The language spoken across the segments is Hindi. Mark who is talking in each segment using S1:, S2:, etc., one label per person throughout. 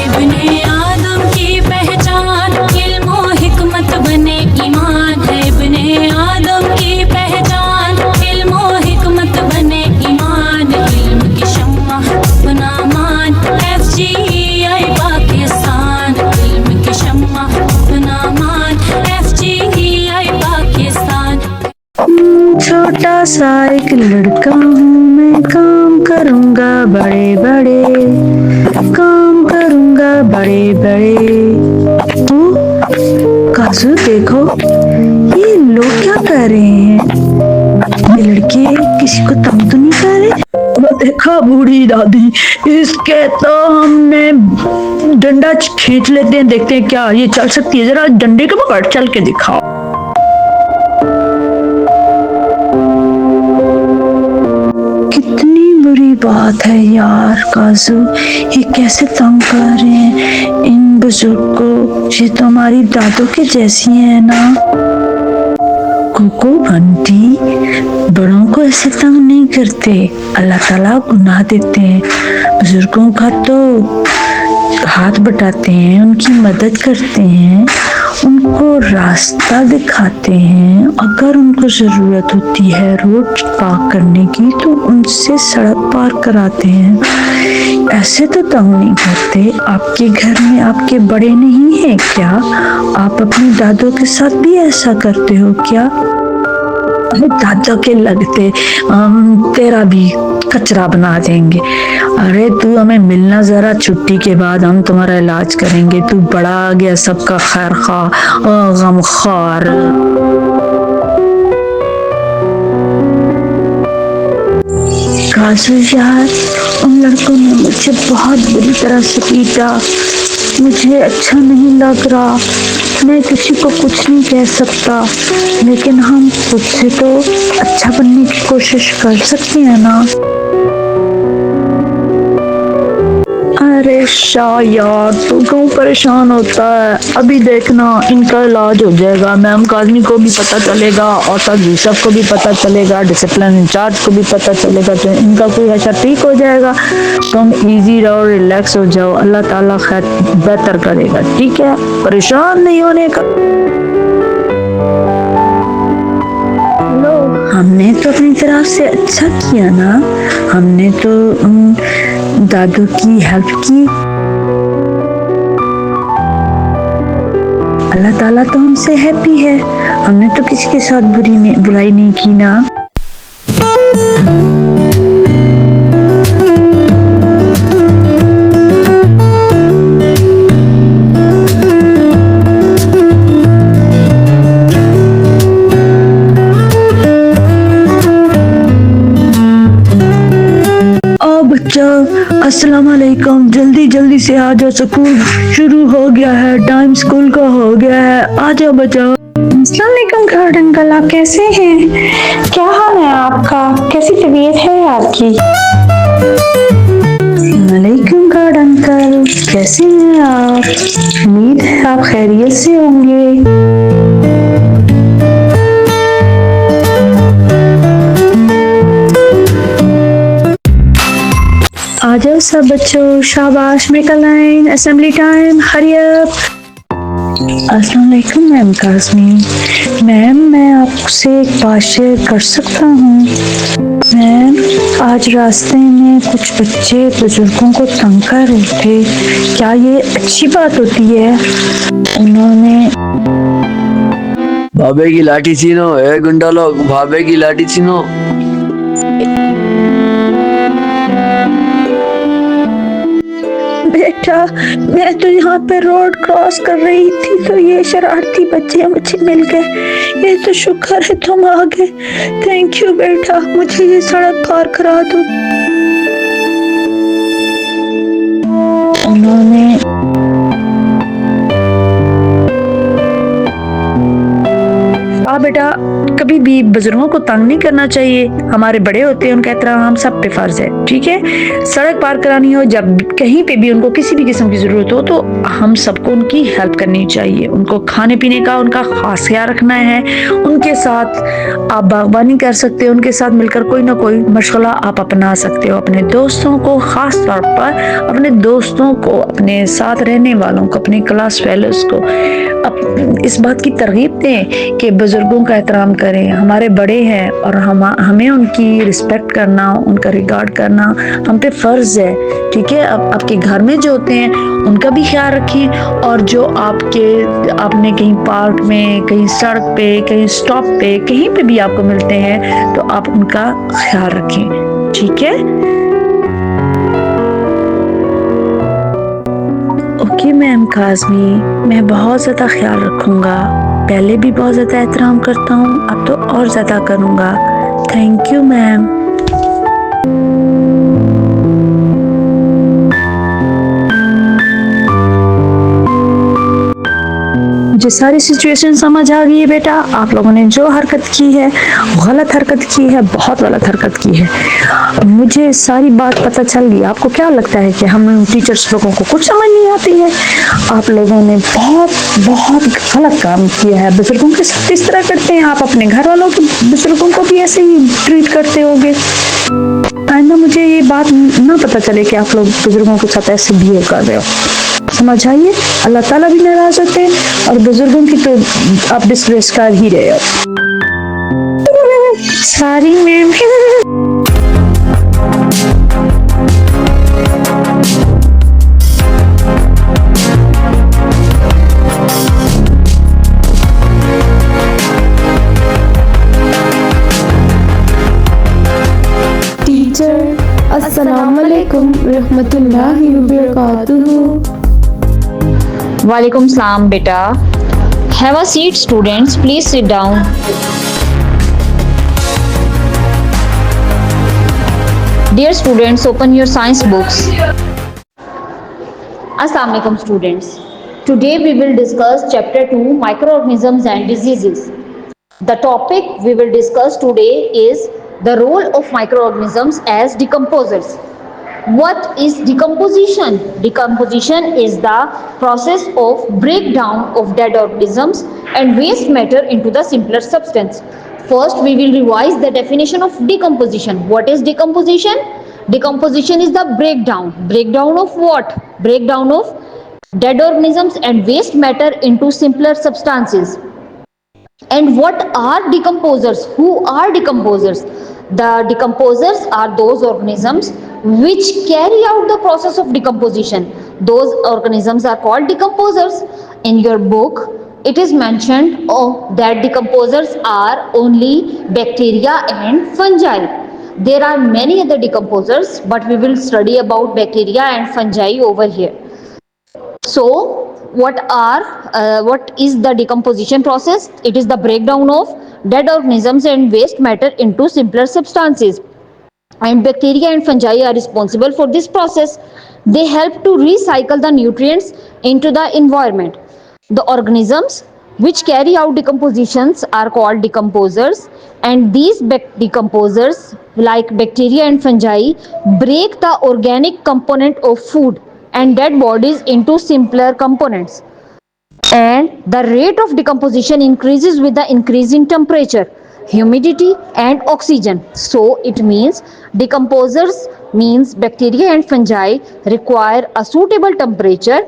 S1: इब्ने आदम की पहचान इल्म और हिकमत बने ईमान है। इब्ने आदम की पहचान इल्म और हिकमत बने ईमान। इल्म की शम्मा अपना मान FGI पाकिस्तान। इल्म की शम्मा अपना मान FGI पाकिस्तान।
S2: छोटा सा एक लड़का हूँ मैं, काम करूँगा बड़े बड़े, काम करूँगा बड़े बड़े। काजू देखो ये लोग क्या कर रहे हैं, ये लड़के किसी को तंग तो नहीं कर रहे। देखा बूढ़ी दादी, इसके तो हमने डंडा खींच लेते हैं, देखते हैं क्या ये चल सकती है, जरा डंडे को पकड़ चल के दिखाओ। कितनी बुरी बात है यार काजू, ये कैसे तंग कर रहे हैं इन बुजुर्ग को, ये तो हमारी दादों के जैसी है ना। कोको बंटी बड़ों को ऐसे तंग नहीं करते, अल्लाह ताला गुनाह देते हैं। बुजुर्गों का तो हाथ बटाते हैं, उनकी मदद करते हैं, उनको रास्ता दिखाते हैं। अगर उनको जरूरत होती है रोड पार करने की तो उनसे सड़क पार कराते हैं, ऐसे तो तंग नहीं करते। आपके घर में आपके बड़े नहीं है क्या? आप अपनी दादों के साथ भी ऐसा करते हो क्या? दादा के लगते तेरा भी कचरा बना देंगे। अरे तू हमें मिलना जरा, छुट्टी के बाद हम तुम्हारा इलाज करेंगे। तू बड़ा आ गया, सबका खैर खा गमख्वार। काजू यार, उन लड़कों ने मुझे बहुत बुरी तरह से पीटा, मुझे अच्छा नहीं लग रहा। मैं किसी को कुछ नहीं कह सकता, लेकिन हम खुद से तो अच्छा बनने की कोशिश कर सकते हैं ना। अरे शाह यार, तू क्यों परेशान होता है? अभी देखना इनका इलाज हो जाएगा। मैम काजमी को भी पता चलेगा, औसत यूसुफ को भी पता चलेगा, डिसिप्लिन इंचार्ज को भी पता चलेगा, तो इनका कोई अच्छा ठीक हो जाएगा। तुम इजी रहो, रिलैक्स हो जाओ, अल्लाह ताला खैर बेहतर करेगा, ठीक है? परेशान नहीं होने का। हमने तो अपनी तरफ से अच्छा किया ना, हमने तो दादू की हेल्प की। अल्लाह ताला तो हमसे हैप्पी है, हमने तो किसी के साथ बुराई नहीं की ना। अस्सलाम वालेकुम, जल्दी जल्दी से आ जाओ, स्कूल शुरू हो गया है, टाइम स्कूल का हो गया है, आ जाओ बच्चों।
S3: अस्सलाम वालेकुम गार्ड अंकल, आप कैसे हैं? क्या हाल है आपका? कैसी तबीयत है आपकी?
S2: वालेकुम गार्ड अंकल, कैसे हैं आप? उम्मीद है आप खैरियत से होंगे। आ जाओ सब बच्चों, शाबाश, make a line, assembly time, hurry up. अस्सलाम वालेकुम मैम काज़मी। मैम मैं आपसे एक बात शेयर कर सकता हूँ? मैम आज रास्ते में कुछ बच्चे बुजुर्गों को तंग कर रहे थे, क्या ये अच्छी बात होती है? उन्होंने
S4: भाभे की लाठी छीनो, ए गुंडा लोग, भाभे की लाठी छीनो।
S2: बेटा मैं तो यहाँ पे रोड क्रॉस कर रही थी तो ये शरारती बच्चे मुझे मिल गए, ये तो शुक्र है तुम आ गए। थैंक यू बेटा, मुझे ये सड़क पार करा दो। उन्होंने बेटा कभी भी कि बुजुर्गों को तंग नहीं करना चाहिए, हमारे बड़े होते हैं उनका एहतराम हम सब पे फर्ज है, ठीक है। सड़क पार करानी हो, जब कहीं पे भी उनको किसी भी किस्म की जरूरत हो तो हम सबको उनकी हेल्प करनी चाहिए। उनको खाने पीने का उनका खास ख्याल रखना है, उनके साथ आप बागबानी कर सकते हो, उनके साथ मिलकर कोई ना कोई मशगला आप अपना सकते हो। अपने दोस्तों को, खास तौर पर अपने दोस्तों को, अपने साथ रहने वालों को, अपने क्लास फेलोज को इस बात की तरगीब दें कि बुजुर्गों का एहतराम करें, हमारे बड़े हैं और हमें उनकी रिस्पेक्ट करना, उनका रिगार्ड करना हम पे फर्ज है, ठीक है। अब आपके घर में जो होते हैं उनका भी ख्याल रखें, और जो आपने कहीं पार्क में, कहीं सड़क पे, कहीं स्टॉप पे, कहीं पे भी आपको मिलते हैं तो आप उनका ख्याल रखें, ठीक है। ओके मैम काज़मी, मैं बहुत ज़्यादा ख्याल रखूँगा। पहले भी बहुत ज़्यादा एहतराम करता हूँ, अब तो और ज़्यादा करूँगा। Thank you ma'am. मुझे सारी सिचुएशन समझ आ गई है बेटा। आप लोगों ने जो हरकत की है, गलत हरकत की है, बहुत गलत हरकत की है। मुझे सारी बात पता चल गई। आपको क्या लगता है कि हम टीचर्स लोगों को कुछ समझ नहीं आती है? आप लोगों ने बहुत बहुत गलत काम किया है। बुजुर्गों के साथ इस तरह करते हैं, आप अपने घर वालों के बुजुर्गों को भी ऐसे ही ट्रीट करते होगे। आइंदा मुझे ये बात ना पता चले कि आप लोग बुजुर्गों के साथ ऐसे बिहेव कर रहे हो। समझ आइए, अल्लाह ताला भी नाराज होते हैं और बुजुर्गों की तो आप डिसग्रेस कर ही रहे हो। Sorry ma'am.
S5: टीचर अस्सलाम वालेकुम रहमतुल्लाहि व बरकातुहू।
S6: Walaikum salam beta. Have a seat students, please sit down. Dear students, open your science books. Assalamu alaikum students. Today we will discuss chapter 2, microorganisms and diseases. The topic we will discuss today is the role of microorganisms as decomposers. What is decomposition? Decomposition is the process of breakdown of dead organisms and waste matter into the simpler substance. First, we will revise the definition of decomposition. What is decomposition? Decomposition is the breakdown. Breakdown of what? Breakdown of dead organisms and waste matter into simpler substances. And what are decomposers? Who are decomposers? The decomposers are those organisms which carry out the process of decomposition. Those organisms are called decomposers. In your book, it is mentioned that decomposers are only bacteria and fungi. There are many other decomposers, but we will study about bacteria and fungi over here. So, what is the decomposition process? It is the breakdown of dead organisms and waste matter into simpler substances. And bacteria and fungi are responsible for this process. They help to recycle the nutrients into the environment. The organisms which carry out decompositions are called decomposers, and these decomposers, like bacteria and fungi, break the organic component of food and dead bodies into simpler components. And the rate of decomposition increases with the increase in temperature, humidity and oxygen. So it means decomposers means bacteria and fungi require a suitable temperature,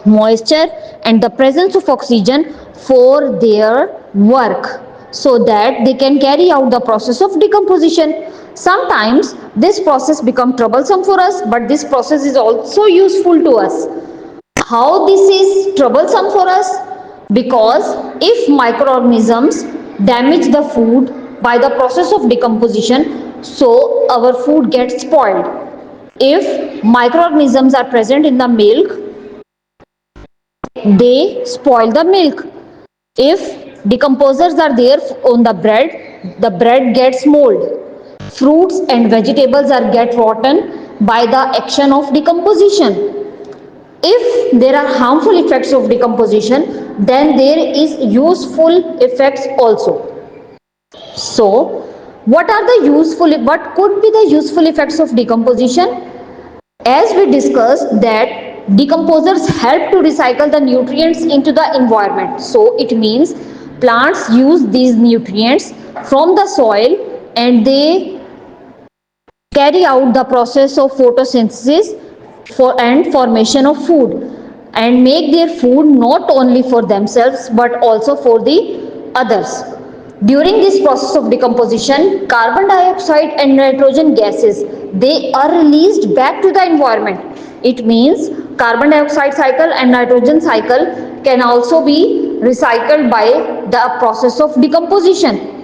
S6: moisture and the presence of oxygen for their work, so that they can carry out the process of decomposition. Sometimes this process becomes troublesome for us, but this process is also useful to us. How this is troublesome for us? Because if microorganisms damage the food by the process of decomposition, so our food gets spoiled. If microorganisms are present in the milk, they spoil the milk. If decomposers are there on the bread gets mold. Fruits and vegetables are get rotten by the action of decomposition. If there are harmful effects of decomposition, then there is useful effects also. So, what could be the useful effects of decomposition? As we discussed that decomposers help to recycle the nutrients into the environment. So it means plants use these nutrients from the soil and they carry out the process of photosynthesis and formation of food and make their food not only for themselves but also for the others. During this process of decomposition, carbon dioxide and nitrogen gases, they are released back to the environment. It means carbon dioxide cycle and nitrogen cycle can also be recycled by the process of decomposition.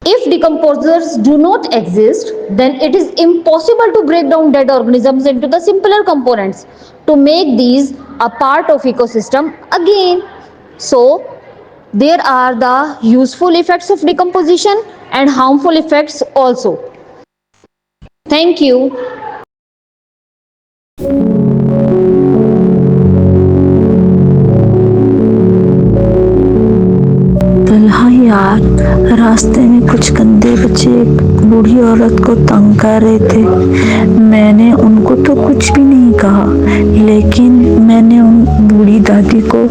S6: If decomposers do not exist, then it is impossible to break down dead organisms into the simpler components to make these a part of ecosystem again. So, there are the useful effects of decomposition and harmful effects also. Thank you.
S2: Talha यार, रास्ते में कुछ गंदे बच्चे एक बूढ़ी औरत को तंग कर रहे थे। मैंने उनको तो कुछ भी नहीं कहा, लेकिन मैंने उन बूढ़ी दादी को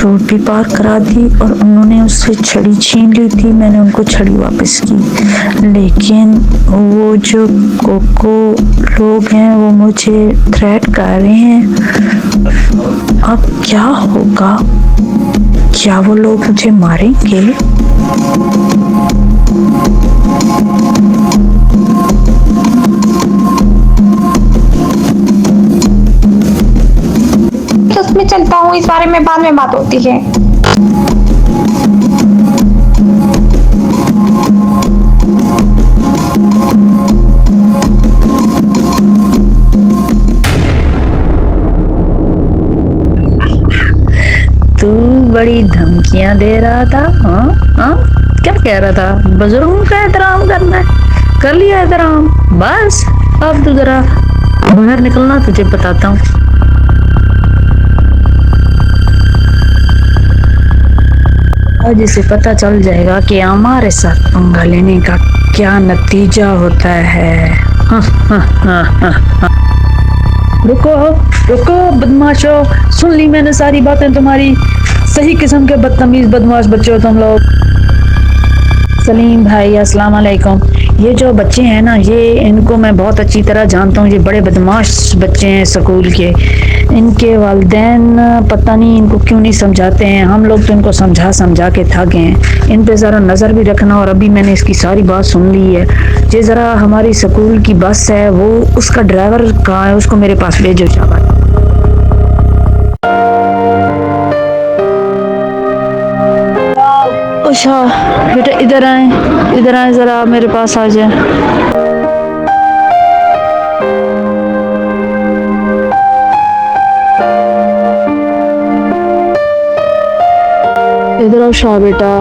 S2: रोड भी पार करा दी और उन्होंने उससे छड़ी छीन ली थी। मैंने उनको छड़ी वापस की, लेकिन वो जो कोको लोग हैं वो मुझे थ्रेट कर रहे हैं। अब क्या होगा? क्या वो लोग मुझे मारेंगे?
S3: उसमें चलता हूँ, इस बारे में बाद में बात होती है।
S2: तू बड़ी धमकियां दे रहा था। हाँ, क्या कह रहा था? बुजुर्गों का एहतराम करना है, कर लिया एहतराम, बस अब तू जरा बाहर निकलना, तुझे बताता हूँ। आज इसे पता चल जाएगा कि हमारे साथ पंगा लेने का क्या नतीजा होता है। रुको रुको बदमाशो, सुन ली मैंने सारी बातें तुम्हारी। सही किस्म के बदतमीज बदमाश बच्चे हो तुम लोग। सलीम भाई अस्सलाम वालेकुम। ये जो बच्चे हैं ना, ये इनको मैं बहुत अच्छी तरह जानता हूँ। ये बड़े बदमाश बच्चे हैं स्कूल के। इनके वालिदैन पता नहीं इनको क्यों नहीं समझाते हैं। हम लोग तो इनको समझा समझा के थक गए हैं। इन पे ज़रा नज़र भी रखना। और अभी मैंने इसकी सारी बात सुन ली है। ये ज़रा हमारी स्कूल की बस है, वो उसका ड्राइवर कहाँ है, उसको मेरे पास भेजो शाबाश। अच्छा बेटा इधर आए ज़रा मेरे पास आ जाए। इधर आओ शाह बेटा,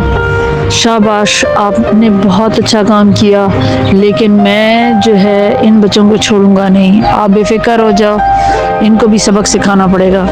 S2: शाबाश, आपने बहुत अच्छा काम किया। लेकिन मैं जो है इन बच्चों को छोड़ूंगा नहीं। आप बेफिक्र हो जाओ, इनको भी सबक सिखाना पड़ेगा।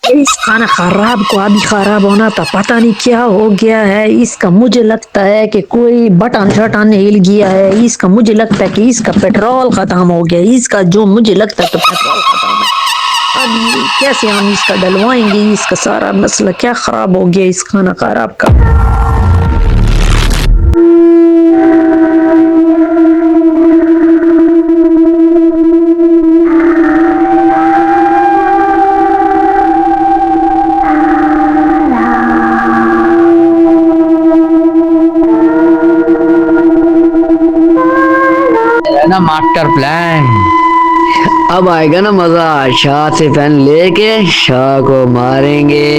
S2: इस खाना खराब को अभी खराब होना था, पता नहीं क्या हो गया है इसका। मुझे लगता है कि कोई बटन शटन हिल गया है इसका। मुझे लगता है कि इसका पेट्रोल खत्म हो गया। इसका जो मुझे लगता है तो पेट्रोल खत्म है। अब ये कैसे हम इसका डलवाएंगे? इसका सारा मसला क्या खराब हो गया इस खाना खराब का।
S4: ना मास्टर प्लान, अब आएगा ना मजा। शाह से पेन लेके शाह को मारेंगे।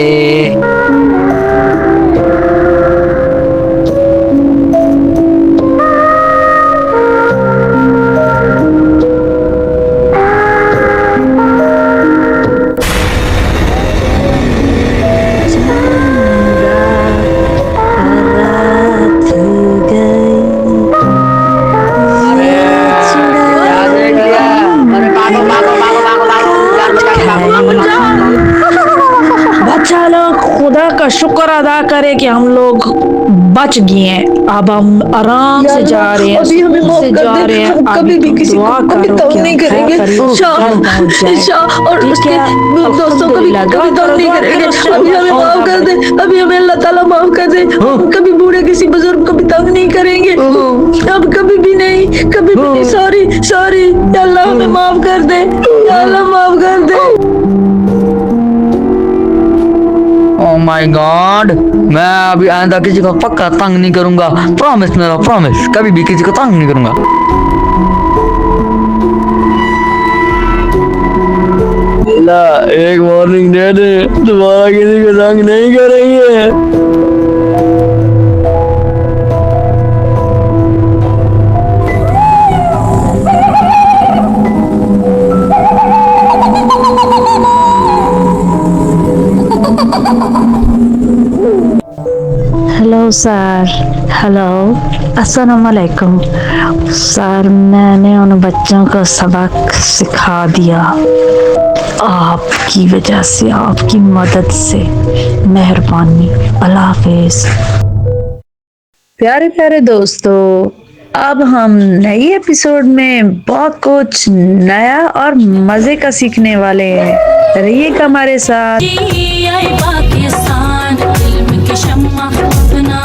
S2: का शुक्र अदा करें कि हम लोग बच गए हैं। अब हम आराम से जा रहे हैं,
S3: अभी हमें माफ
S2: से
S3: कर
S2: जा
S3: दे,
S2: रहे हैं।
S3: हम कभी भी
S2: तुम
S3: किसी को
S2: दुआ
S3: कभी
S2: करो
S3: तंग
S2: कि
S3: नहीं
S2: हम
S3: करेंगे।
S2: खैर करीब
S3: शाह
S2: घर पहुंच जाएं।
S3: शाह और
S2: ठीक
S3: उसके
S2: है?
S3: दोस्तों को भी
S2: अल्हम्दुलिल्लाह,
S3: कभी
S2: दुआ
S3: तंग नहीं
S2: करो,
S3: करेंगे।
S2: दुआ
S3: अभी हमें
S2: करो।
S3: माफ कर दे, अभी हमें अल्लाह ताला माफ कर दे। हम कभी बूढ़े किसी बुजुर्ग को भी तंग नहीं करेंगे, अब कभी भी नहीं, कभी भी नहीं। सॉरी सॉरी, अल्लाह हमें माफ कर दे, अल्लाह माफ कर दे।
S4: ओह माय गॉड, मैं अभी आइंदा किसी को पक्का तंग नहीं करूंगा। प्रॉमिस मेरा, प्रॉमिस, कभी भी किसी को तंग नहीं करूंगा। एक वार्निंग दे दे, दोबारा किसी को तंग नहीं करेंगे।
S2: हेलो सर, हेलो, अस्सलाम वालेकुम सर। मैंने उन बच्चों को सबक सिखा दिया आपकी वजह से, आपकी मदद से। मेहरबानी, अल्लाह हाफिज। प्यारे प्यारे दोस्तों, अब हम नई एपिसोड में बहुत कुछ नया और मजे का सीखने वाले हैं। रहिएगा हमारे साथ।
S1: जी आए पाकिस्तान, इल्म की शम्मा अपना